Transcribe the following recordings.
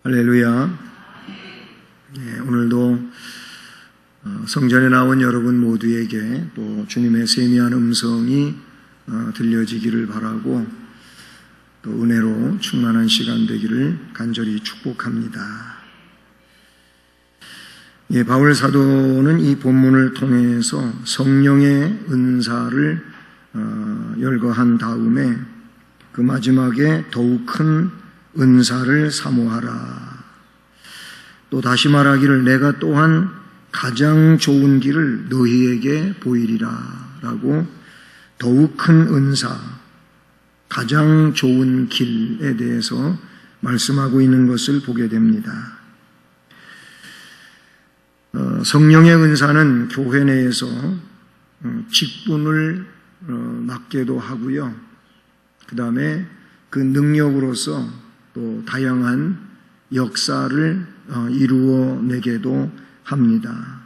할렐루야. 네, 오늘도 성전에 나온 여러분 모두에게 또 주님의 세미한 음성이 들려지기를 바라고 또 은혜로 충만한 시간 되기를 간절히 축복합니다. 예, 바울 사도는 이 본문을 통해서 성령의 은사를 열거한 다음에 그 마지막에 더욱 큰 은사를 사모하라. 또 다시 말하기를 내가 또한 가장 좋은 길을 너희에게 보이리라 라고 더욱 큰 은사, 가장 좋은 길에 대해서 말씀하고 있는 것을 보게 됩니다. 성령의 은사는 교회 내에서 직분을 맡기도 하고요. 그 다음에 그 능력으로서 또 다양한 역사를 이루어내게도 합니다.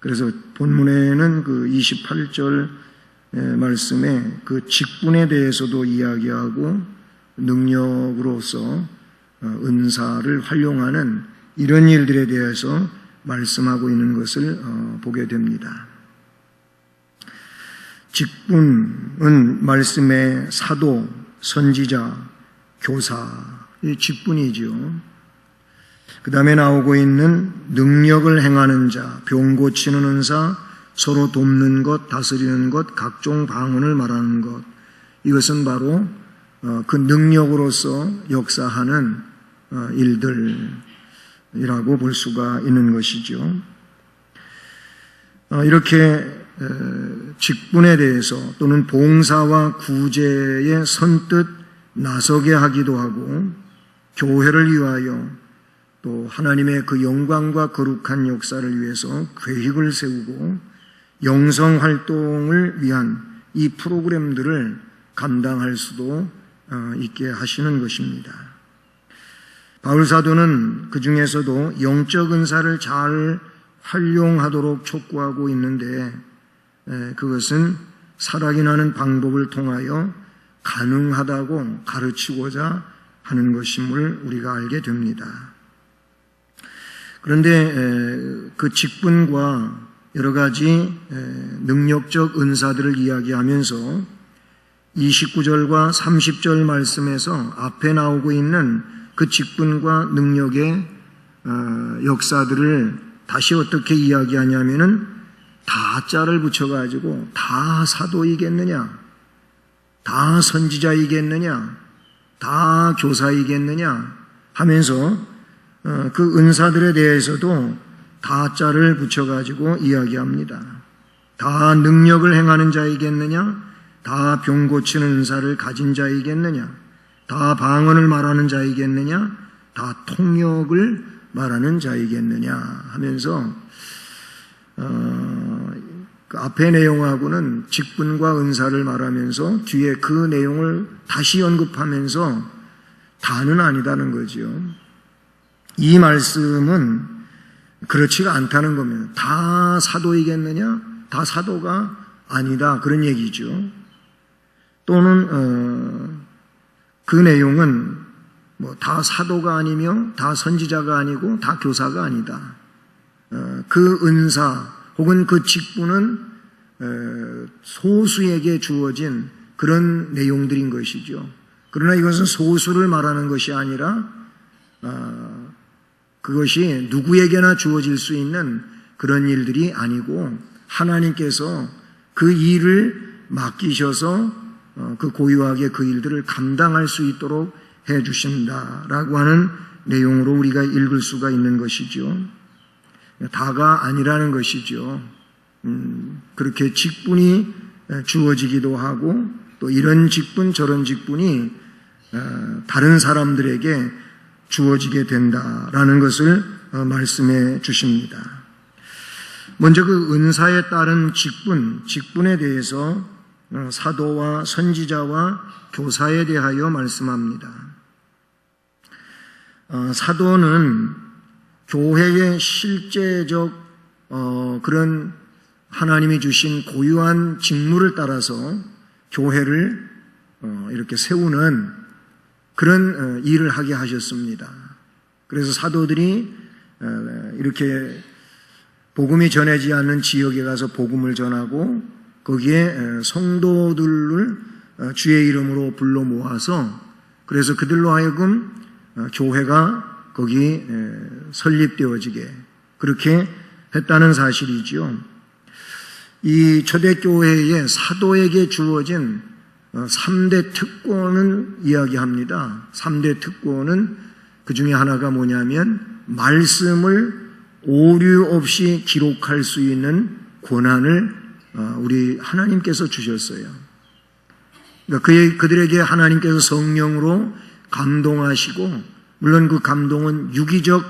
그래서 본문에는 그 28절 말씀에 그 직분에 대해서도 이야기하고 능력으로서 은사를 활용하는 이런 일들에 대해서 말씀하고 있는 것을 보게 됩니다. 직분은 말씀의 사도, 선지자, 교사, 이 직분이죠. 그 다음에 나오고 있는 능력을 행하는 자, 병 고치는 은사, 서로 돕는 것, 다스리는 것, 각종 방언을 말하는 것. 이것은 바로 그 능력으로서 역사하는 일들이라고 볼 수가 있는 것이죠. 이렇게 직분에 대해서 또는 봉사와 구제에 선뜻 나서게 하기도 하고 교회를 위하여 또 하나님의 그 영광과 거룩한 역사를 위해서 계획을 세우고 영성 활동을 위한 이 프로그램들을 감당할 수도 있게 하시는 것입니다. 바울 사도는 그 중에서도 영적 은사를 잘 활용하도록 촉구하고 있는데 그것은 살아가는 방법을 통하여 가능하다고 가르치고자 하는 것임을 우리가 알게 됩니다. 그런데 그 직분과 여러 가지 능력적 은사들을 이야기하면서 29절과 30절 말씀에서 앞에 나오고 있는 그 직분과 능력의 역사들을 다시 어떻게 이야기하냐면은 다자를 붙여가지고 다 사도이겠느냐, 다 선지자이겠느냐, 다 교사이겠느냐 하면서 그 은사들에 대해서도 다자를 붙여가지고 이야기합니다. 다 능력을 행하는 자이겠느냐, 다 병 고치는 은사를 가진 자이겠느냐, 다 방언을 말하는 자이겠느냐, 다 통역을 말하는 자이겠느냐 하면서 그 앞의 내용하고는 직분과 은사를 말하면서 뒤에 그 내용을 다시 언급하면서 다는 아니다는 거죠. 이 말씀은 그렇지가 않다는 겁니다. 다 사도이겠느냐? 다 사도가 아니다. 그런 얘기죠. 또는 그 내용은 뭐 다 사도가 아니며 다 선지자가 아니고 다 교사가 아니다. 그 은사 혹은 그 직분은 소수에게 주어진 그런 내용들인 것이죠. 그러나 이것은 소수를 말하는 것이 아니라 그것이 누구에게나 주어질 수 있는 그런 일들이 아니고 하나님께서 그 일을 맡기셔서 그 고유하게 그 일들을 감당할 수 있도록 해주신다라고 하는 내용으로 우리가 읽을 수가 있는 것이죠. 다가 아니라는 것이죠. 그렇게 직분이 주어지기도 하고 또 이런 직분 저런 직분이 다른 사람들에게 주어지게 된다라는 것을 말씀해 주십니다. 먼저 그 은사에 따른 직분에 대해서 사도와 선지자와 교사에 대하여 말씀합니다. 사도는 교회의 실제적 그런 하나님이 주신 고유한 직무를 따라서 교회를 이렇게 세우는 그런 일을 하게 하셨습니다. 그래서 사도들이 이렇게 복음이 전해지지 않는 지역에 가서 복음을 전하고 거기에 성도들을 주의 이름으로 불러 모아서 그래서 그들로 하여금 교회가 거기 설립되어지게 그렇게 했다는 사실이지요. 이 초대교회의 사도에게 주어진 3대 특권은 이야기합니다. 3대 특권은 그 중에 하나가 뭐냐면 말씀을 오류 없이 기록할 수 있는 권한을 우리 하나님께서 주셨어요. 그러니까 그들에게 하나님께서 성령으로 감동하시고 물론 그 감동은 유기적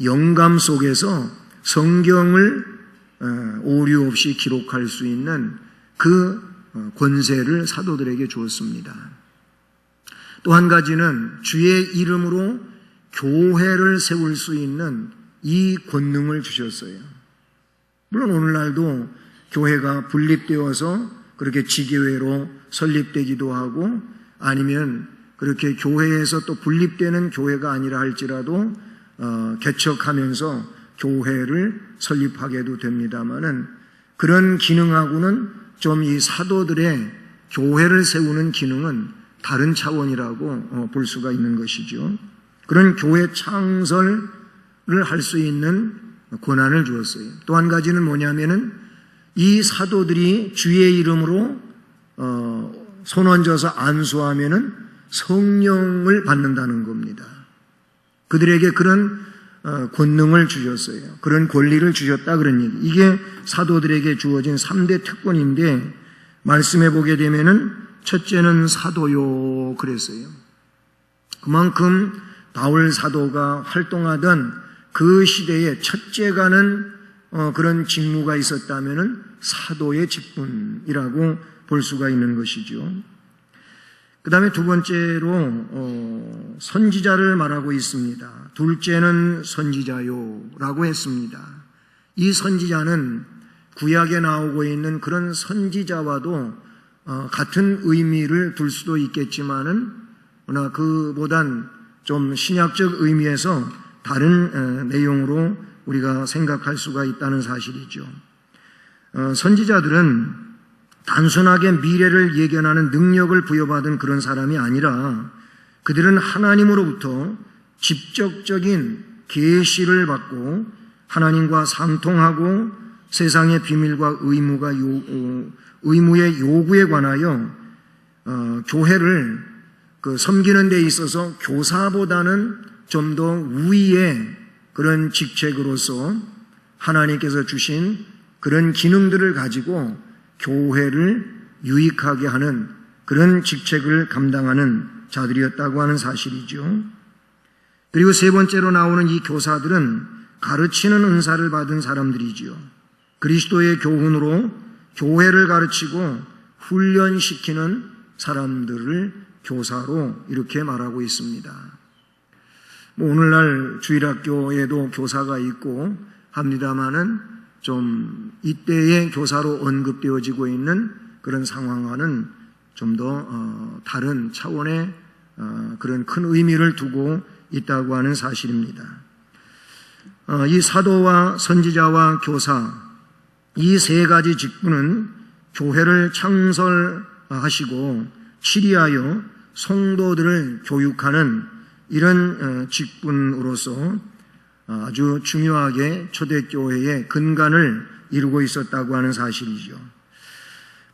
영감 속에서 성경을 오류 없이 기록할 수 있는 그 권세를 사도들에게 주었습니다. 또 한 가지는 주의 이름으로 교회를 세울 수 있는 이 권능을 주셨어요. 물론 오늘날도 교회가 분립되어서 그렇게 지교회로 설립되기도 하고 아니면 그렇게 교회에서 또 분립되는 교회가 아니라 할지라도 개척하면서 교회를 설립하게도 됩니다마는 그런 기능하고는 좀 이 사도들의 교회를 세우는 기능은 다른 차원이라고 볼 수가 있는 것이죠. 그런 교회 창설을 할 수 있는 권한을 주었어요. 또 한 가지는 뭐냐면은 이 사도들이 주의 이름으로 손 얹어서 안수하면은 성령을 받는다는 겁니다. 그들에게 그런 권능을 주셨어요. 그런 권리를 주셨다 그런 얘기. 이게 사도들에게 주어진 3대 특권인데 말씀해 보게 되면은 첫째는 사도요 그랬어요. 그만큼 바울 사도가 활동하던 그 시대에 첫째가는 그런 직무가 있었다면은 사도의 직분이라고 볼 수가 있는 것이죠. 그 다음에 두 번째로 선지자를 말하고 있습니다. 둘째는 선지자요라고 했습니다. 이 선지자는 구약에 나오고 있는 그런 선지자와도 같은 의미를 둘 수도 있겠지만은 그러나 그보단 좀 신약적 의미에서 다른 내용으로 우리가 생각할 수가 있다는 사실이죠. 선지자들은 단순하게 미래를 예견하는 능력을 부여받은 그런 사람이 아니라 그들은 하나님으로부터 직접적인 계시를 받고 하나님과 상통하고 세상의 비밀과 의무의 요구에 관하여 교회를 섬기는 데 있어서 교사보다는 좀 더 우위의 그런 직책으로서 하나님께서 주신 그런 기능들을 가지고 교회를 유익하게 하는 그런 직책을 감당하는 자들이었다고 하는 사실이죠. 그리고 세 번째로 나오는 이 교사들은 가르치는 은사를 받은 사람들이지요. 그리스도의 교훈으로 교회를 가르치고 훈련시키는 사람들을 교사로 이렇게 말하고 있습니다. 오늘날 주일학교에도 교사가 있고 합니다마는 좀 이때의 교사로 언급되어지고 있는 그런 상황과는 좀 더 다른 차원의 그런 큰 의미를 두고 있다고 하는 사실입니다. 이 사도와 선지자와 교사 이 세 가지 직분은 교회를 창설하시고 치리하여 성도들을 교육하는 이런 직분으로서 아주 중요하게 초대교회의 근간을 이루고 있었다고 하는 사실이죠.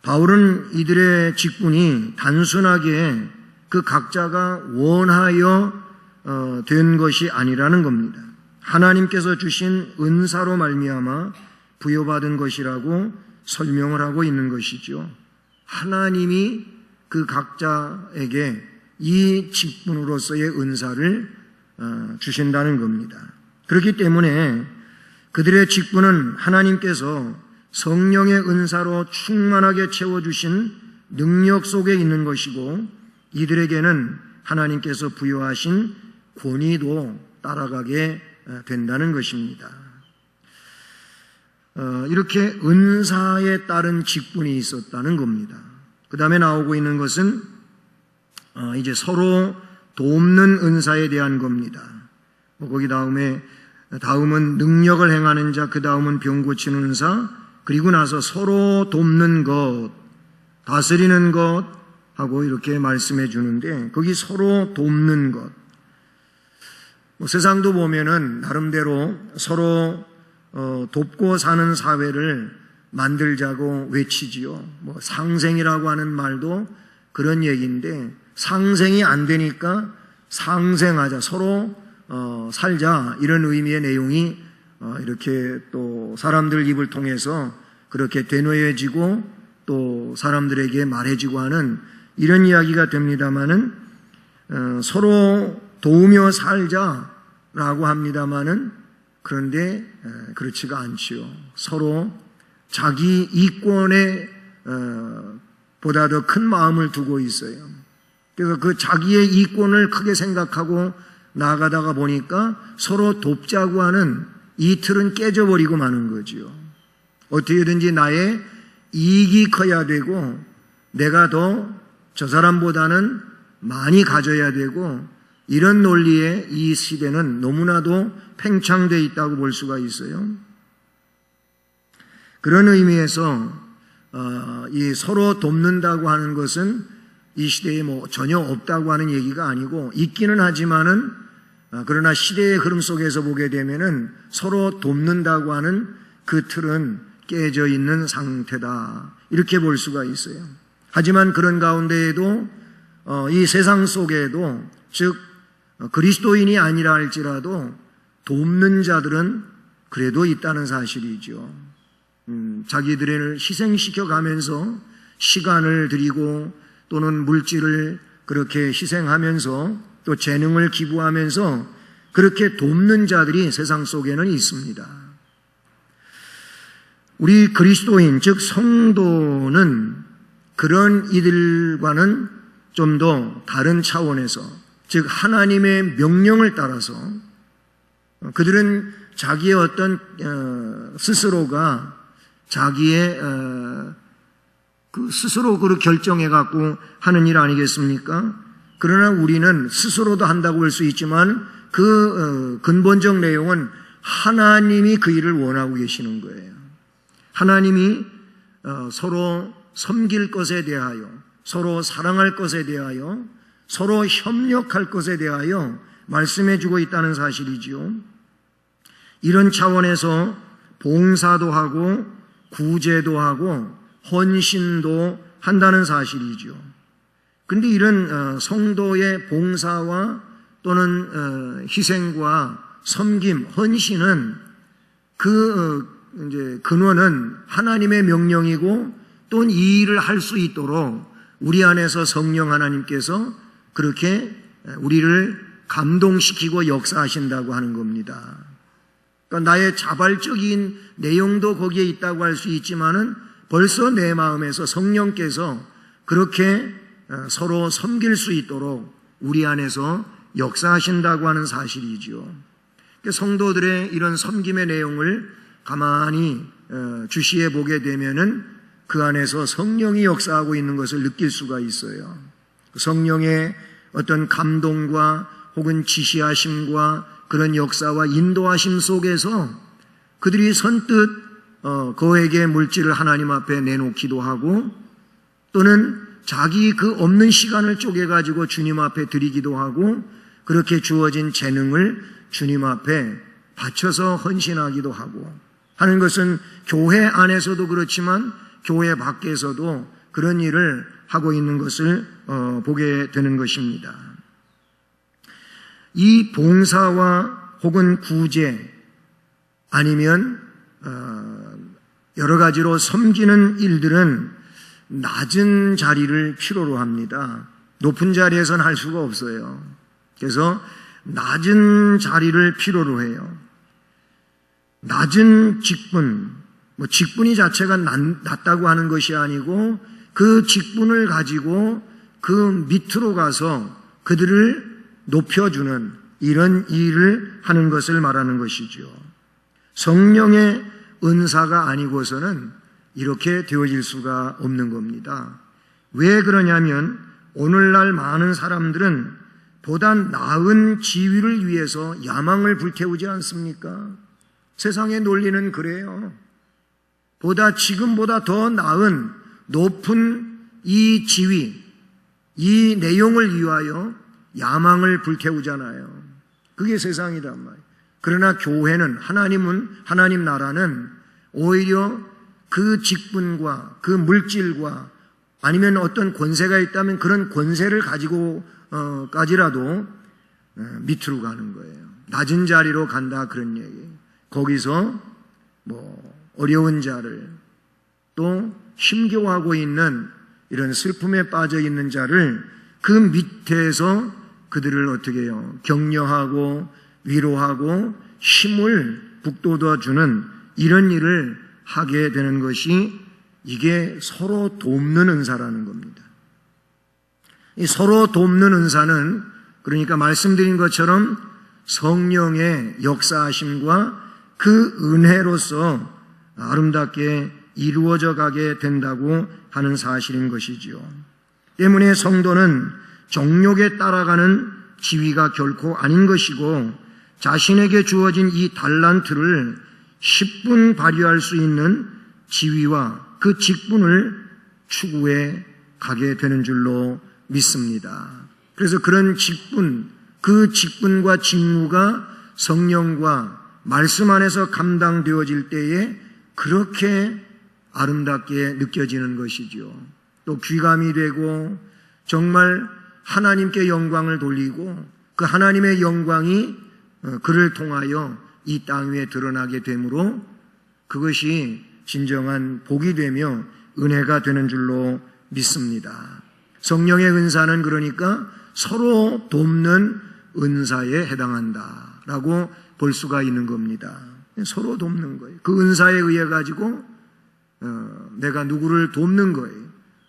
바울은 이들의 직분이 단순하게 그 각자가 원하여 된 것이 아니라는 겁니다. 하나님께서 주신 은사로 말미암아 부여받은 것이라고 설명을 하고 있는 것이죠. 하나님이 그 각자에게 이 직분으로서의 은사를 주신다는 겁니다. 그렇기 때문에 그들의 직분은 하나님께서 성령의 은사로 충만하게 채워주신 능력 속에 있는 것이고 이들에게는 하나님께서 부여하신 권위도 따라가게 된다는 것입니다. 이렇게 은사에 따른 직분이 있었다는 겁니다. 그 다음에 나오고 있는 것은 이제 서로 돕는 은사에 대한 겁니다. 거기 다음은 능력을 행하는 자, 그 다음은 병 고치는 은사, 그리고 나서 서로 돕는 것, 다스리는 것 하고 이렇게 말씀해 주는데, 거기 서로 돕는 것. 세상도 보면은 나름대로 서로 돕고 사는 사회를 만들자고 외치지요. 상생이라고 하는 말도 그런 얘기인데, 상생이 안 되니까 상생하자, 서로 살자, 이런 의미의 내용이 이렇게 또 사람들 입을 통해서 그렇게 되뇌여지고 또 사람들에게 말해지고 하는 이런 이야기가 됩니다마는, 서로 도우며 살자라고 합니다마는, 그런데 그렇지가 않지요. 서로 자기 이권에 보다 더 큰 마음을 두고 있어요. 그래서 그 자기의 이권을 크게 생각하고 나아가다가 보니까 서로 돕자고 하는 이 틀은 깨져버리고 마는 거지요. 어떻게든지 나의 이익이 커야 되고, 내가 더 저 사람보다는 많이 가져야 되고, 이런 논리에 이 시대는 너무나도 팽창되어 있다고 볼 수가 있어요. 그런 의미에서 이 서로 돕는다고 하는 것은 이 시대에 전혀 없다고 하는 얘기가 아니고, 있기는 하지만은 그러나 시대의 흐름 속에서 보게 되면은 서로 돕는다고 하는 그 틀은 깨져 있는 상태다, 이렇게 볼 수가 있어요. 하지만 그런 가운데에도 이 세상 속에도, 즉 그리스도인이 아니라 할지라도 돕는 자들은 그래도 있다는 사실이죠. 자기들을 희생시켜 가면서 시간을 들이고 또는 물질을 그렇게 희생하면서 또 재능을 기부하면서 그렇게 돕는 자들이 세상 속에는 있습니다. 우리 그리스도인, 즉 성도는 그런 이들과는 좀 더 다른 차원에서, 즉 하나님의 명령을 따라서, 그들은 자기의 어떤 스스로가 자기의 스스로 그 결정해 갖고 하는 일 아니겠습니까? 그러나 우리는 스스로도 한다고 할 수 있지만 그 근본적 내용은 하나님이 그 일을 원하고 계시는 거예요. 하나님이 서로 섬길 것에 대하여, 서로 사랑할 것에 대하여, 서로 협력할 것에 대하여 말씀해 주고 있다는 사실이지요. 이런 차원에서 봉사도 하고 구제도 하고 헌신도 한다는 사실이죠. 그런데 이런 성도의 봉사와 또는 희생과 섬김, 헌신은 이제 근원은 하나님의 명령이고, 또는 이 일을 할 수 있도록 우리 안에서 성령 하나님께서 그렇게 우리를 감동시키고 역사하신다고 하는 겁니다. 그러니까 나의 자발적인 내용도 거기에 있다고 할 수 있지만은 벌써 내 마음에서 성령께서 그렇게 서로 섬길 수 있도록 우리 안에서 역사하신다고 하는 사실이지요. 그러니까 성도들의 이런 섬김의 내용을 가만히 주시해 보게 되면은 그 안에서 성령이 역사하고 있는 것을 느낄 수가 있어요. 성령의 어떤 감동과 혹은 지시하심과 그런 역사와 인도하심 속에서 그들이 선뜻 그에게 물질을 하나님 앞에 내놓기도 하고, 또는 자기 그 없는 시간을 쪼개가지고 주님 앞에 드리기도 하고, 그렇게 주어진 재능을 주님 앞에 바쳐서 헌신하기도 하고 하는 것은 교회 안에서도 그렇지만 교회 밖에서도 그런 일을 하고 있는 것을 보게 되는 것입니다. 이 봉사와 혹은 구제 아니면 여러 가지로 섬기는 일들은 낮은 자리를 필요로 합니다. 높은 자리에서는 할 수가 없어요. 그래서 낮은 자리를 필요로 해요. 낮은 직분, 직분이 자체가 낮다고 하는 것이 아니고 그 직분을 가지고 그 밑으로 가서 그들을 높여주는 이런 일을 하는 것을 말하는 것이죠. 성령의 은사가 아니고서는 이렇게 되어질 수가 없는 겁니다. 왜 그러냐면 오늘날 많은 사람들은 보다 나은 지위를 위해서 야망을 불태우지 않습니까? 세상의 논리는 그래요. 지금보다 더 나은 높은 이 지위, 이 내용을 위하여 야망을 불태우잖아요. 그게 세상이란 말이에요. 그러나 교회는, 하나님 나라는 오히려 그 직분과 그 물질과 아니면 어떤 권세가 있다면 그런 권세를 가지고까지라도 밑으로 가는 거예요. 낮은 자리로 간다, 그런 얘기. 거기서 어려운 자를, 또 힘겨워하고 있는 이런 슬픔에 빠져 있는 자를 그 밑에서 그들을 어떻게 해요? 격려하고 위로하고 힘을 북돋아주는 이런 일을 하게 되는 것이, 이게 서로 돕는 은사라는 겁니다. 이 서로 돕는 은사는, 그러니까 말씀드린 것처럼 성령의 역사하심과 그 은혜로서 아름답게 이루어져 가게 된다고 하는 사실인 것이지요. 때문에 성도는 정욕에 따라가는 지위가 결코 아닌 것이고, 자신에게 주어진 이 달란트를 10분 발휘할 수 있는 지위와 그 직분을 추구해 가게 되는 줄로 믿습니다. 그래서 그런 직분, 그 직분과 직무가 성령과 말씀 안에서 감당되어질 때에 그렇게 아름답게 느껴지는 것이죠. 또 귀감이 되고 정말 하나님께 영광을 돌리고 그 하나님의 영광이 그를 통하여 이 땅 위에 드러나게 되므로 그것이 진정한 복이 되며 은혜가 되는 줄로 믿습니다. 성령의 은사는 그러니까 서로 돕는 은사에 해당한다라고 볼 수가 있는 겁니다. 서로 돕는 거예요. 그 은사에 의해 가지고 내가 누구를 돕는 거예요.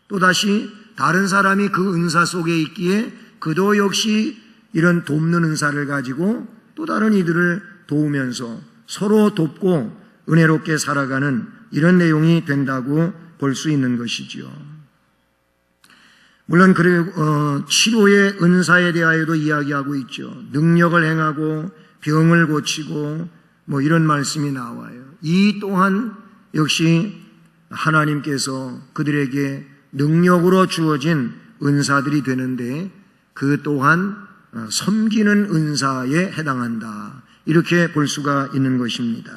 또다시 다른 사람이 그 은사 속에 있기에 그도 역시 이런 돕는 은사를 가지고 또 다른 이들을 도우면서 서로 돕고 은혜롭게 살아가는 이런 내용이 된다고 볼 수 있는 것이지요. 물론 치료의 은사에 대하여도 이야기하고 있죠. 능력을 행하고 병을 고치고 이런 말씀이 나와요. 이 또한 역시 하나님께서 그들에게 능력으로 주어진 은사들이 되는데 그 또한 섬기는 은사에 해당한다. 이렇게 볼 수가 있는 것입니다.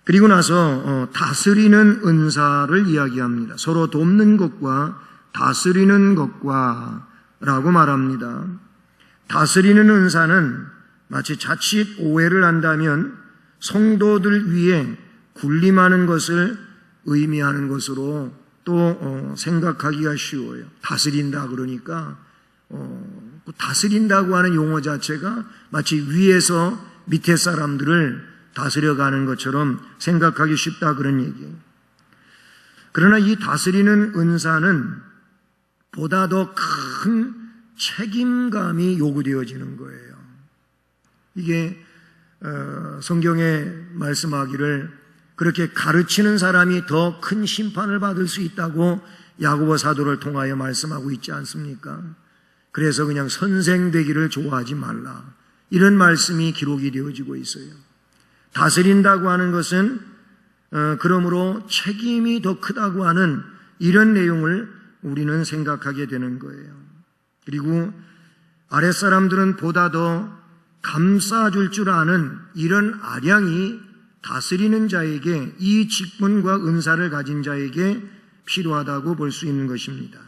그리고 나서 다스리는 은사를 이야기합니다. 서로 돕는 것과 다스리는 것과 라고 말합니다. 다스리는 은사는 마치 자칫 오해를 한다면 성도들 위에 군림하는 것을 의미하는 것으로 또 생각하기가 쉬워요. 다스린다 그러니까 다스린다고 하는 용어 자체가 마치 위에서 밑에 사람들을 다스려가는 것처럼 생각하기 쉽다 그런 얘기예요. 그러나 이 다스리는 은사는 보다 더 큰 책임감이 요구되어지는 거예요. 이게 성경에 말씀하기를 그렇게 가르치는 사람이 더 큰 심판을 받을 수 있다고 야고보 사도를 통하여 말씀하고 있지 않습니까? 그래서 그냥 선생 되기를 좋아하지 말라. 이런 말씀이 기록이 되어지고 있어요. 다스린다고 하는 것은 그러므로 책임이 더 크다고 하는 이런 내용을 우리는 생각하게 되는 거예요. 그리고 아랫사람들은 보다 더 감싸줄 줄 아는 이런 아량이 다스리는 자에게, 이 직분과 은사를 가진 자에게 필요하다고 볼 수 있는 것입니다.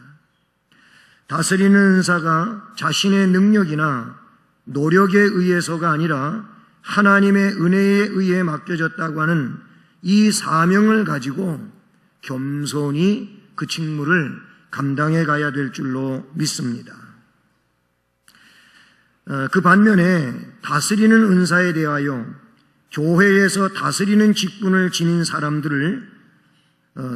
다스리는 은사가 자신의 능력이나 노력에 의해서가 아니라 하나님의 은혜에 의해 맡겨졌다고 하는 이 사명을 가지고 겸손히 그 직무를 감당해 가야 될 줄로 믿습니다. 그 반면에 다스리는 은사에 대하여 교회에서 다스리는 직분을 지닌 사람들을,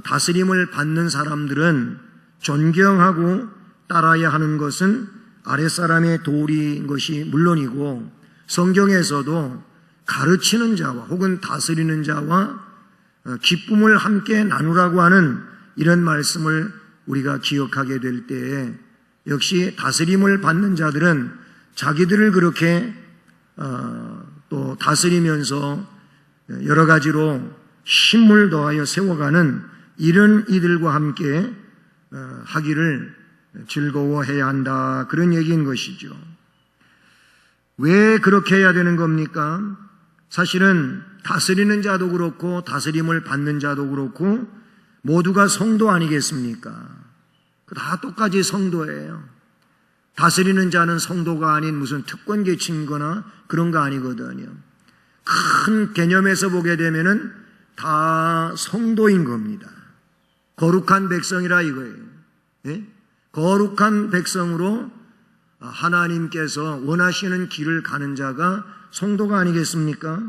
다스림을 받는 사람들은 존경하고 따라야 하는 것은 아랫사람의 도리인 것이 물론이고, 성경에서도 가르치는 자와 혹은 다스리는 자와 기쁨을 함께 나누라고 하는 이런 말씀을 우리가 기억하게 될 때에 역시 다스림을 받는 자들은 자기들을 그렇게 또 다스리면서 여러 가지로 힘을 더하여 세워가는 이런 이들과 함께 하기를 즐거워해야 한다, 그런 얘기인 것이죠. 왜 그렇게 해야 되는 겁니까? 사실은 다스리는 자도 그렇고 다스림을 받는 자도 그렇고 모두가 성도 아니겠습니까? 다 똑같이 성도예요. 다스리는 자는 성도가 아닌 무슨 특권 계층이거나 그런 거 아니거든요. 큰 개념에서 보게 되면은 다 성도인 겁니다. 거룩한 백성이라 이거예요. 예? 거룩한 백성으로 하나님께서 원하시는 길을 가는 자가 성도가 아니겠습니까?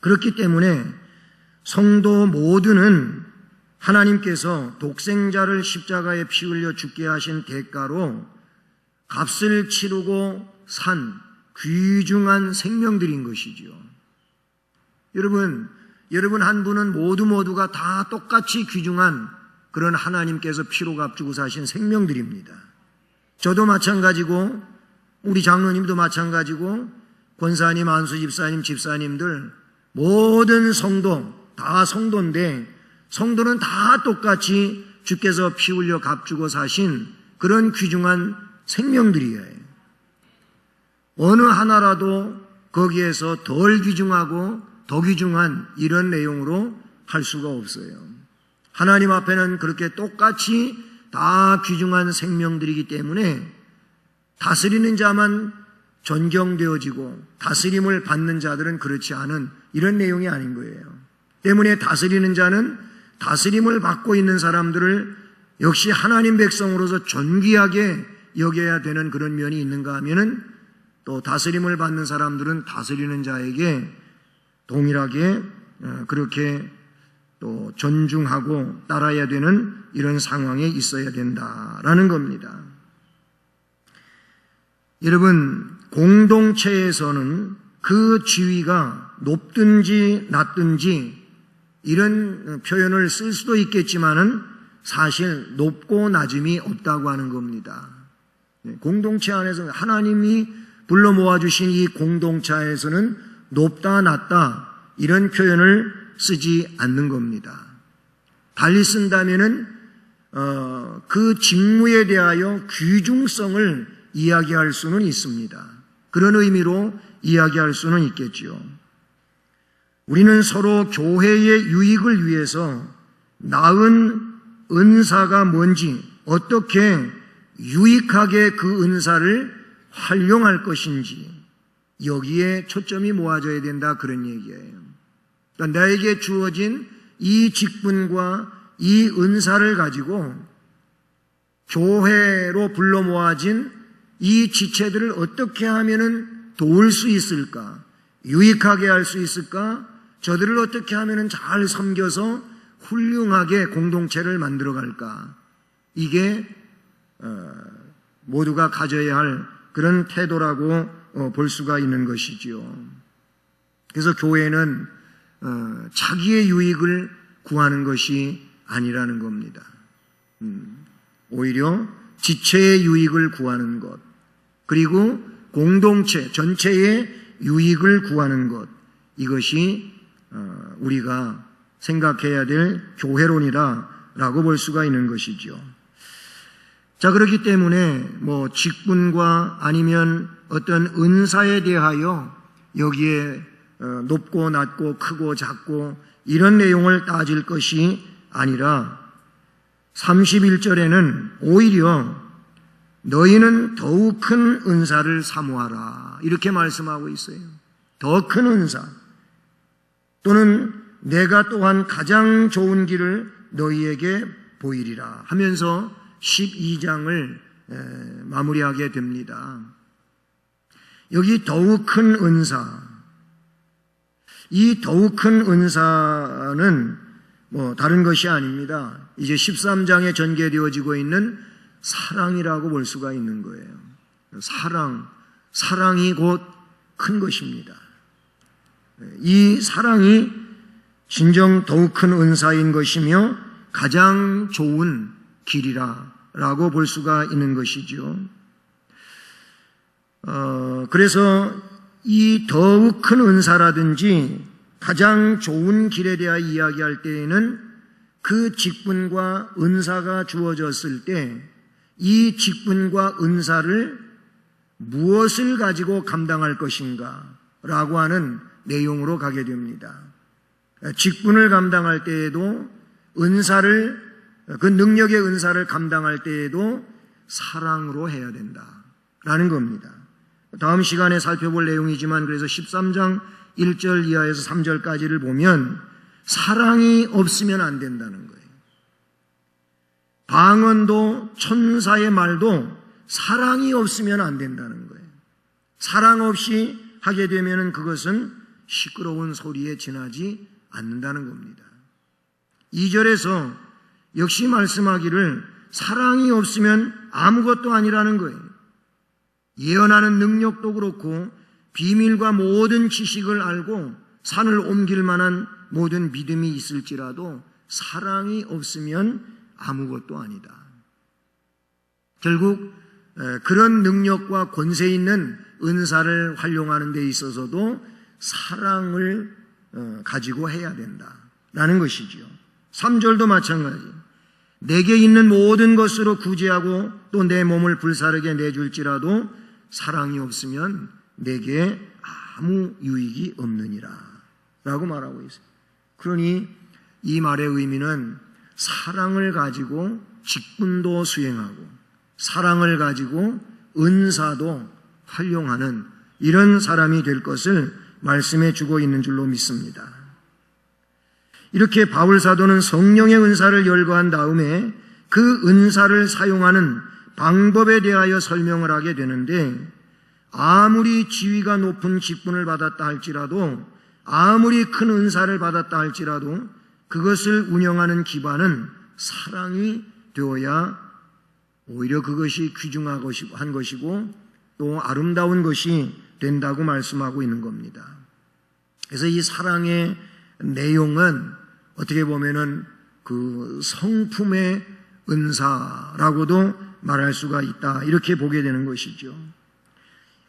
그렇기 때문에 성도 모두는 하나님께서 독생자를 십자가에 피 흘려 죽게 하신 대가로 값을 치르고 산 귀중한 생명들인 것이지요. 여러분 한 분은 모두가 다 똑같이 귀중한 그런 하나님께서 피로 값주고 사신 생명들입니다. 저도 마찬가지고 우리 장로님도 마찬가지고 권사님, 안수 집사님, 집사님들 모든 성도 다 성도인데 성도는 다 똑같이 주께서 피 흘려 값주고 사신 그런 귀중한 생명들이에요. 어느 하나라도 거기에서 덜 귀중하고 더 귀중한 이런 내용으로 할 수가 없어요. 하나님 앞에는 그렇게 똑같이 다 귀중한 생명들이기 때문에 다스리는 자만 존경되어지고 다스림을 받는 자들은 그렇지 않은 이런 내용이 아닌 거예요. 때문에 다스리는 자는 다스림을 받고 있는 사람들을 역시 하나님 백성으로서 존귀하게 여겨야 되는 그런 면이 있는가 하면은 또 다스림을 받는 사람들은 다스리는 자에게 동일하게 그렇게 또 존중하고 따라야 되는 이런 상황에 있어야 된다라는 겁니다. 여러분, 공동체에서는 그 지위가 높든지 낮든지 이런 표현을 쓸 수도 있겠지만은 사실 높고 낮음이 없다고 하는 겁니다. 공동체 안에서 하나님이 불러 모아주신 이 공동체에서는 높다 낮다 이런 표현을 쓰지 않는 겁니다. 달리 쓴다면은 그 직무에 대하여 귀중성을 이야기할 수는 있습니다. 그런 의미로 이야기할 수는 있겠지요. 우리는 서로 교회의 유익을 위해서 나은 은사가 뭔지, 어떻게 유익하게 그 은사를 활용할 것인지 여기에 초점이 모아져야 된다, 그런 얘기예요. 그러니까 나에게 주어진 이 직분과 이 은사를 가지고 교회로 불러 모아진 이 지체들을 어떻게 하면은 도울 수 있을까? 유익하게 할 수 있을까? 저들을 어떻게 하면은 잘 섬겨서 훌륭하게 공동체를 만들어 갈까? 이게 모두가 가져야 할 그런 태도라고 볼 수가 있는 것이지요. 그래서 교회는 자기의 유익을 구하는 것이 아니라는 겁니다. 오히려 지체의 유익을 구하는 것, 그리고 공동체 전체의 유익을 구하는 것, 이것이 우리가 생각해야 될 교회론이다라고 볼 수가 있는 것이죠. 자, 그렇기 때문에 직분과 아니면 어떤 은사에 대하여 여기에 높고 낮고 크고 작고 이런 내용을 따질 것이 아니라 31절에는 오히려 너희는 더욱 큰 은사를 사모하라 이렇게 말씀하고 있어요. 더 큰 은사, 또는 내가 또한 가장 좋은 길을 너희에게 보이리라 하면서 12장을 마무리하게 됩니다. 여기 더욱 큰 은사, 이 더욱 큰 은사는 다른 것이 아닙니다. 이제 13장에 전개되어지고 있는 사랑이라고 볼 수가 있는 거예요. 사랑이 곧 큰 것입니다. 이 사랑이 진정 더욱 큰 은사인 것이며 가장 좋은 길이라 은사라고 볼 수가 있는 것이죠. 그래서 이 더욱 큰 은사라든지 가장 좋은 길에 대하여 이야기할 때에는 그 직분과 은사가 주어졌을 때 이 직분과 은사를 무엇을 가지고 감당할 것인가 라고 하는 내용으로 가게 됩니다. 직분을 감당할 때에도 은사를, 그 능력의 은사를 감당할 때에도 사랑으로 해야 된다라는 겁니다. 다음 시간에 살펴볼 내용이지만 그래서 13장 1절 이하에서 3절까지를 보면 사랑이 없으면 안 된다는 거예요. 방언도 천사의 말도 사랑이 없으면 안 된다는 거예요. 사랑 없이 하게 되면 그것은 시끄러운 소리에 지나지 않는다는 겁니다. 2절에서 역시 말씀하기를 사랑이 없으면 아무것도 아니라는 거예요. 예언하는 능력도 그렇고 비밀과 모든 지식을 알고 산을 옮길 만한 모든 믿음이 있을지라도 사랑이 없으면 아무것도 아니다. 결국 그런 능력과 권세 있는 은사를 활용하는 데 있어서도 사랑을 가지고 해야 된다라는 것이지요. 3절도 마찬가지. 내게 있는 모든 것으로 구제하고 또 내 몸을 불사르게 내줄지라도 사랑이 없으면 내게 아무 유익이 없느니라 라고 말하고 있어요. 그러니 이 말의 의미는 사랑을 가지고 직분도 수행하고 사랑을 가지고 은사도 활용하는 이런 사람이 될 것을 말씀해 주고 있는 줄로 믿습니다. 이렇게 바울 사도는 성령의 은사를 열거한 다음에 그 은사를 사용하는 방법에 대하여 설명을 하게 되는데 아무리 지위가 높은 직분을 받았다 할지라도 아무리 큰 은사를 받았다 할지라도 그것을 운영하는 기반은 사랑이 되어야 오히려 그것이 귀중한 것이고 또 아름다운 것이 된다고 말씀하고 있는 겁니다. 그래서 이 사랑의 내용은 어떻게 보면은 그 성품의 은사라고도 말할 수가 있다. 이렇게 보게 되는 것이죠.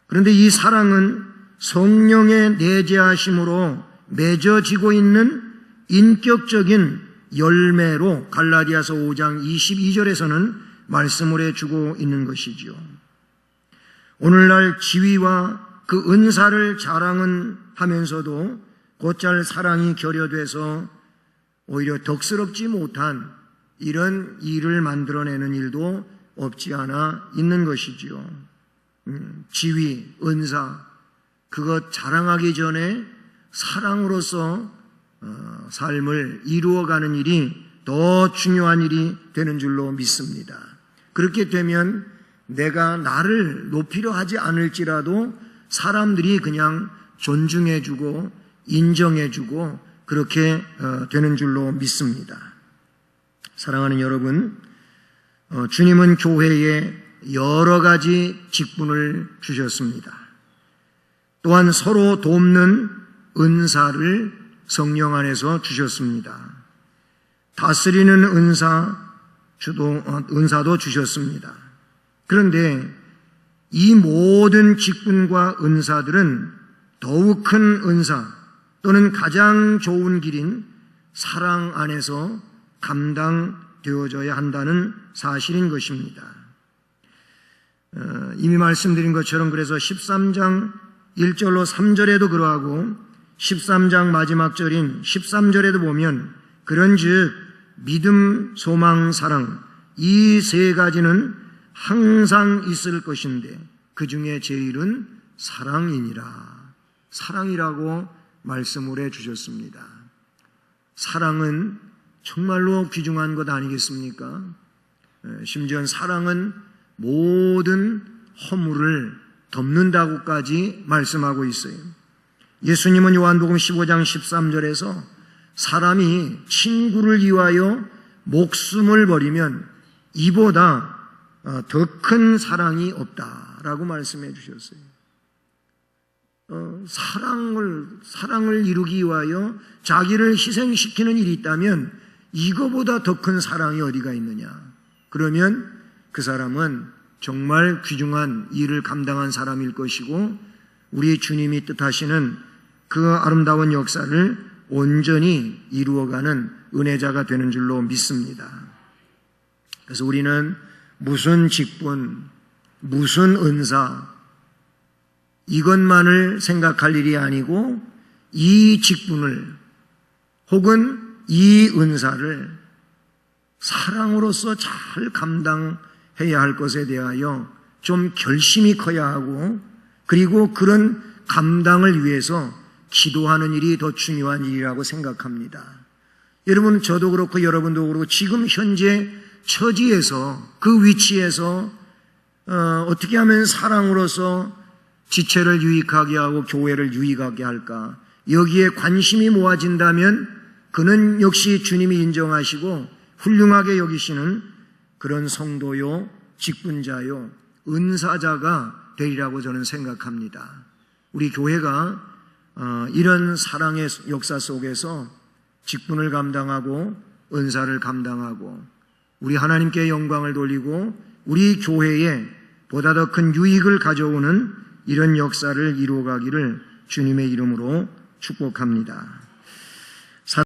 그런데 이 사랑은 성령의 내재하심으로 맺어지고 있는 인격적인 열매로 갈라디아서 5장 22절에서는 말씀을 해주고 있는 것이지요. 오늘날 지위와 그 은사를 자랑은 하면서도 곧잘 사랑이 결여돼서 오히려 덕스럽지 못한 이런 일을 만들어내는 일도 없지 않아 있는 것이지요. 지위, 은사, 그것 자랑하기 전에 사랑으로서 삶을 이루어가는 일이 더 중요한 일이 되는 줄로 믿습니다. 그렇게 되면 내가 나를 높이려 하지 않을지라도 사람들이 그냥 존중해주고 인정해주고 그렇게 되는 줄로 믿습니다. 사랑하는 여러분, 주님은 교회에 여러 가지 직분을 주셨습니다. 또한 서로 돕는 은사를 성령 안에서 주셨습니다. 다스리는 은사도 주셨습니다. 그런데 이 모든 직분과 은사들은 더욱 큰 은사 또는 가장 좋은 길인 사랑 안에서 감당되어져야 한다는 사실인 것입니다. 이미 말씀드린 것처럼 그래서 13장 1절로 3절에도 그러하고 13장 마지막 절인 13절에도 보면 그런즉 믿음, 소망, 사랑 이 세 가지는 항상 있을 것인데 그 중에 제일은 사랑이니라. 사랑이라고 말씀을 해주셨습니다. 사랑은 정말로 귀중한 것 아니겠습니까? 심지어 사랑은 모든 허물을 덮는다고까지 말씀하고 있어요. 예수님은 요한복음 15장 13절에서 사람이 친구를 위하여 목숨을 버리면 이보다 더 큰 사랑이 없다라고 말씀해 주셨어요. 사랑을 이루기 위하여 자기를 희생시키는 일이 있다면 이거보다 더 큰 사랑이 어디가 있느냐? 그러면 그 사람은 정말 귀중한 일을 감당한 사람일 것이고 우리 주님이 뜻하시는 그 아름다운 역사를 온전히 이루어가는 은혜자가 되는 줄로 믿습니다. 그래서 우리는 무슨 직분, 무슨 은사 이것만을 생각할 일이 아니고 이 직분을 혹은 이 은사를 사랑으로서 잘 감당해야 할 것에 대하여 좀 결심이 커야 하고 그리고 그런 감당을 위해서 기도하는 일이 더 중요한 일이라고 생각합니다. 여러분, 저도 그렇고 여러분도 그렇고 지금 현재 처지에서 그 위치에서 어떻게 하면 사랑으로서 지체를 유익하게 하고 교회를 유익하게 할까? 여기에 관심이 모아진다면 그는 역시 주님이 인정하시고 훌륭하게 여기시는 그런 성도요, 직분자요, 은사자가 되리라고 저는 생각합니다. 우리 교회가 이런 사랑의 역사 속에서 직분을 감당하고 은사를 감당하고 우리 하나님께 영광을 돌리고 우리 교회에 보다 더 큰 유익을 가져오는 이런 역사를 이루어가기를 주님의 이름으로 축복합니다.